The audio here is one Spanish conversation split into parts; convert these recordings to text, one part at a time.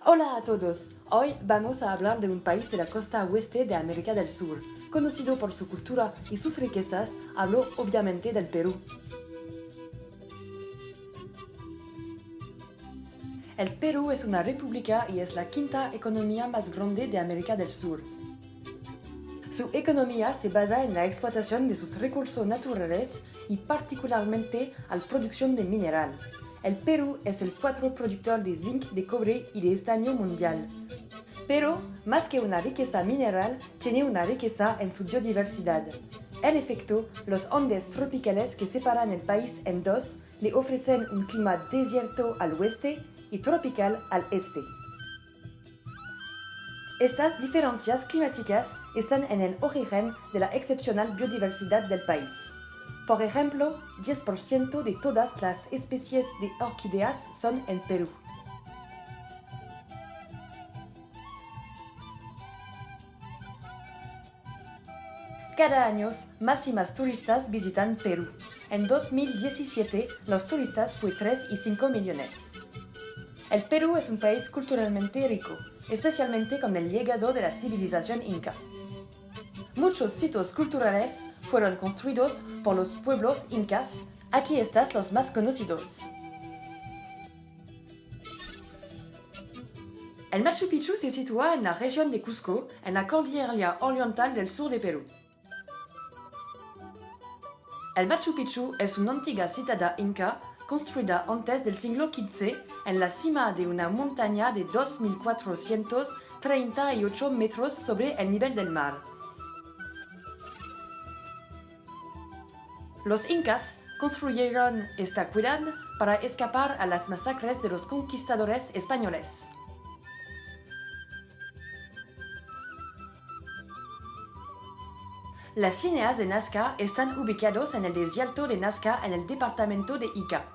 Hola a todos, hoy vamos a hablar de un país de la costa oeste de América del Sur. Conocido por su cultura y sus riquezas, hablo obviamente del Perú. El Perú es una república y es la quinta economía más grande de América del Sur. Su economía se basa en la explotación de sus recursos naturales y particularmente a la producción de mineral. El Perú es el cuarto productor de zinc, de cobre y de estaño mundial. Pero, más que una riqueza mineral, tiene una riqueza en su biodiversidad. En efecto, los Andes tropicales que separan el país en dos le ofrecen un clima desierto al oeste y tropical al este. Estas diferencias climáticas están en el origen de la excepcional biodiversidad del país. Por ejemplo, 10% de todas las especies de orquídeas son en Perú. Cada año, más y más turistas visitan Perú. En 2017, los turistas fueron 3 y 5 millones. El Perú es un país culturalmente rico, especialmente con el legado de la civilización inca. Muchos sitios culturales fueron construidos por los pueblos incas. Aquí están los más conocidos. El Machu Picchu se sitúa en la región de Cusco, en la cordillera oriental del sur de Perú. El Machu Picchu es una antigua ciudad inca construida antes del siglo XV en la cima de una montaña de 2.438 metros sobre el nivel del mar. Los incas construyeron esta ciudad para escapar a las masacres de los conquistadores españoles. Las líneas de Nazca están ubicadas en el desierto de Nazca en el departamento de Ica.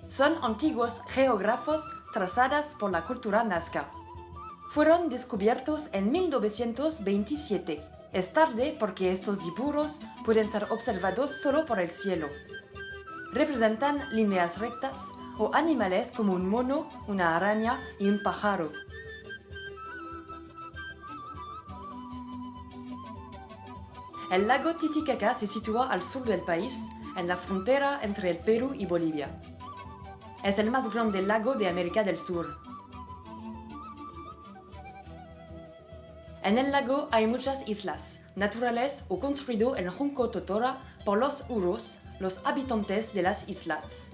Son antiguos geógrafos trazadas por la cultura nazca. Fueron descubiertos en 1927. Es tarde porque estos dibujos pueden ser observados solo por el cielo. Representan líneas rectas o animales como un mono, una araña y un pájaro. El lago Titicaca se sitúa al sur del país, en la frontera entre el Perú y Bolivia. Es el más grande lago de América del Sur. En el lago hay muchas islas, naturales o construidas en Junco Totora por los uros, los habitantes de las islas.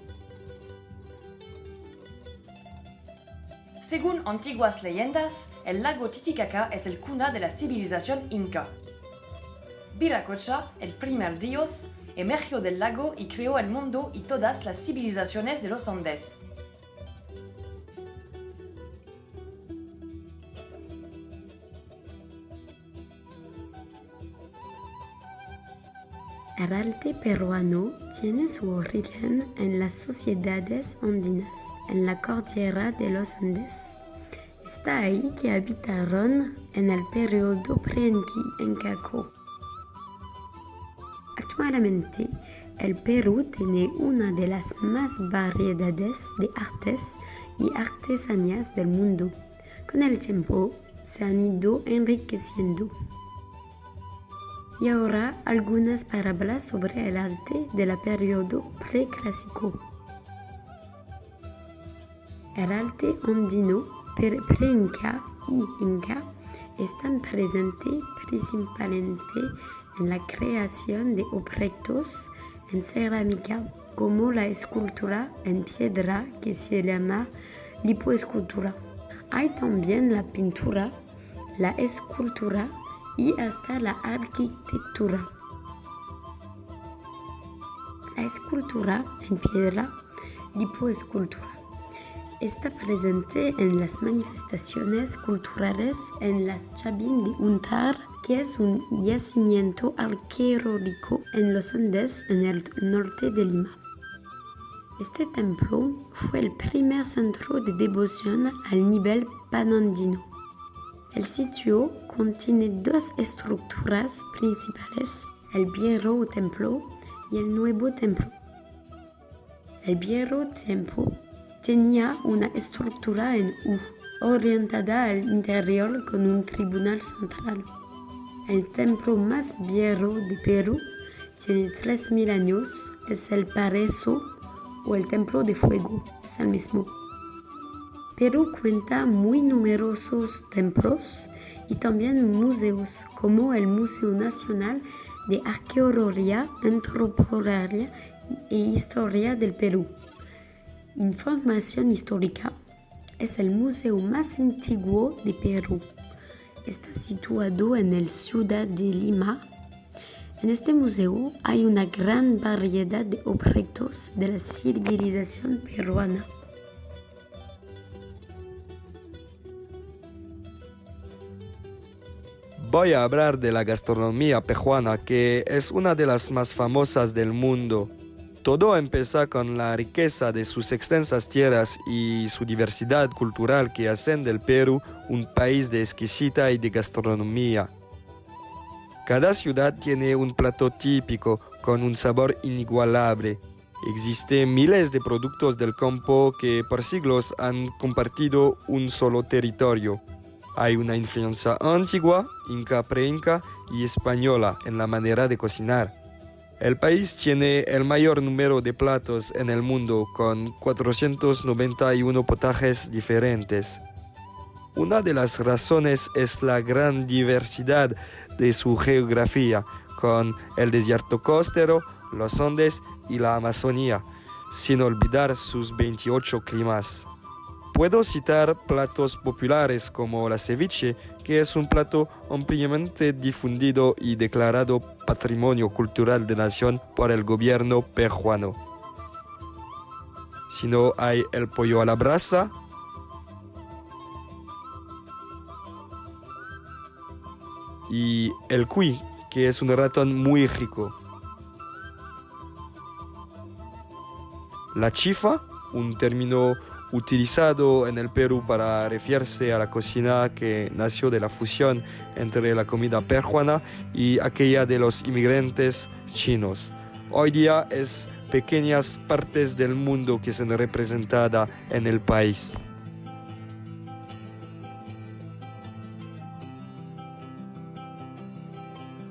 Según antiguas leyendas, el lago Titicaca es el cuna de la civilización inca. Viracocha, el primer dios, emergió del lago y creó el mundo y todas las civilizaciones de los Andes. El arte peruano tiene su origen en las sociedades andinas, en la cordillera de los Andes. Está ahí que habitaron en el periodo pre-incaco. Actualmente, el Perú tiene una de las más variedades de artes y artesanías del mundo. Con el tiempo, se han ido enriqueciendo. Y ahora algunas palabras sobre el arte del periodo preclásico. El arte andino, pre-inca y inca están presentes principalmente en la creación de objetos en cerámica, como la escultura en piedra que se llama lipoescultura. Hay también la pintura, la escultura y hasta la arquitectura. La escultura en piedra, lipoescultura, está presente en las manifestaciones culturales en la Chabín de Untar, que es un yacimiento arqueológico en los Andes en el norte de Lima. Este templo fue el primer centro de devoción al nivel panandino. El sitio contiene dos estructuras principales, el viejo templo y el nuevo templo. El viejo templo tenía una estructura en U, orientada al interior con un tribunal central. El templo más viejo de Perú tiene 3000 años, es el Paraíso o el Templo de Fuego, es el mismo. Perú cuenta muy numerosos templos y también museos, como el Museo Nacional de Arqueología, Antropología e Historia del Perú. Información histórica: es el museo más antiguo de Perú. Está situado en la ciudad de Lima. En este museo hay una gran variedad de objetos de la civilización peruana. Voy a hablar de la gastronomía peruana, que es una de las más famosas del mundo. Todo empieza con la riqueza de sus extensas tierras y su diversidad cultural que hacen del Perú un país de exquisita y de gastronomía. Cada ciudad tiene un plato típico con un sabor inigualable. Existen miles de productos del campo que por siglos han compartido un solo territorio. Hay una influencia antigua, inca, pre-inca y española en la manera de cocinar. El país tiene el mayor número de platos en el mundo, con 491 potajes diferentes. Una de las razones es la gran diversidad de su geografía, con el desierto costero, los Andes y la Amazonía, sin olvidar sus 28 climas. Puedo citar platos populares como la ceviche, que es un plato ampliamente difundido y declarado Patrimonio Cultural de Nación por el gobierno peruano. Si no, hay el pollo a la brasa, y el cuy, que es un ratón muy rico. La chifa, un término utilizado en el Perú para referirse a la cocina que nació de la fusión entre la comida peruana y aquella de los inmigrantes chinos. Hoy día es pequeñas partes del mundo que son representadas en el país.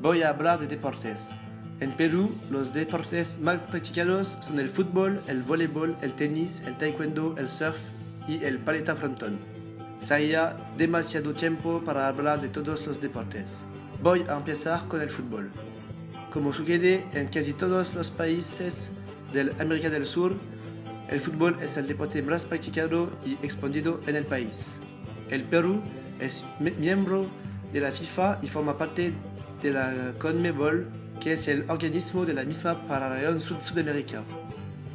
Voy a hablar de deportes. En Perú, los deportes más practicados son el fútbol, el voleibol, el tenis, el taekwondo, el surf y el paleta frontón. Sería demasiado tiempo para hablar de todos los deportes. Voy a empezar con el fútbol. Como sucede en casi todos los países de América del Sur, el fútbol es el deporte más practicado y expandido en el país. El Perú es miembro de la FIFA y forma parte de la CONMEBOL, que es el organismo de la misma para la región Sudamérica.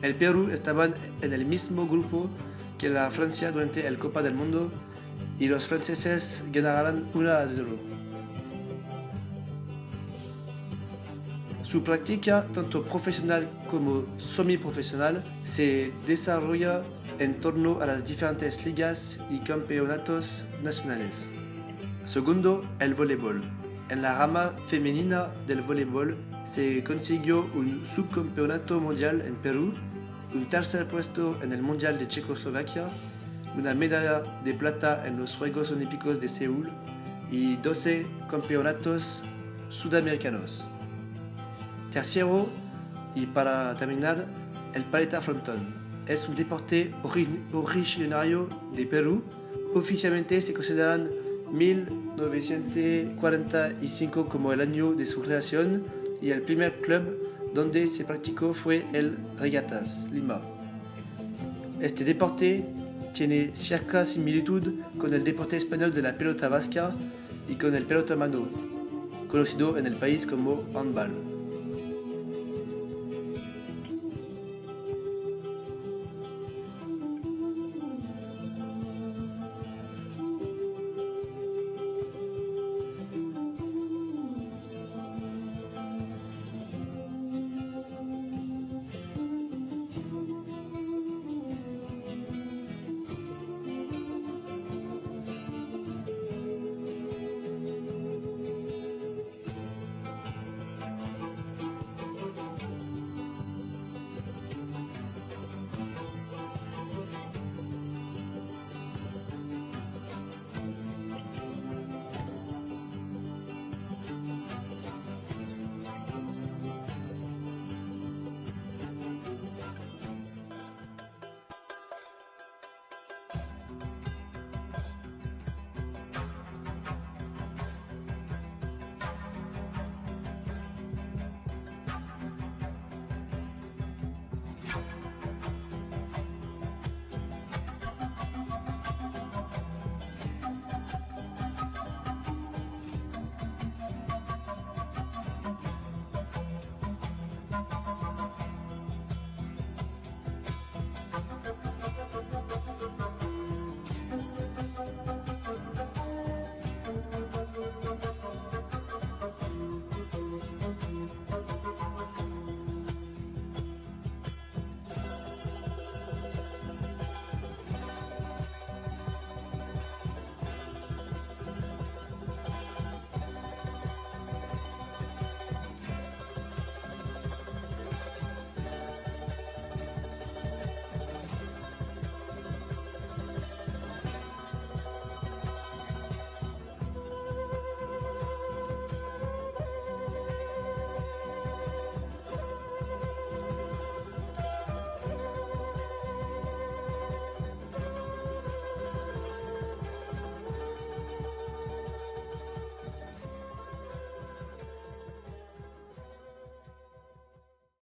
El Perú estaba en el mismo grupo que la Francia durante la Copa del Mundo y los franceses ganaron 1-0. Su práctica, tanto profesional como semiprofesional, se desarrolla en torno a las diferentes ligas y campeonatos nacionales. Segundo, el voleibol. En la rama femenina del voleibol se consiguió un subcampeonato mundial en Perú, un tercer puesto en el Mundial de Checoslovaquia, una medalla de plata en los Juegos Olímpicos de Seúl y 12 campeonatos sudamericanos. Tercero, y para terminar, el paleta frontón. Es un deporte originario de Perú. Oficialmente se consideran 1945 como el año de su creación y el primer club donde se practicó fue el Regatas Lima. Este deporte tiene cierta similitud con el deporte español de la pelota vasca y con el pelota mano, conocido en el país como handball.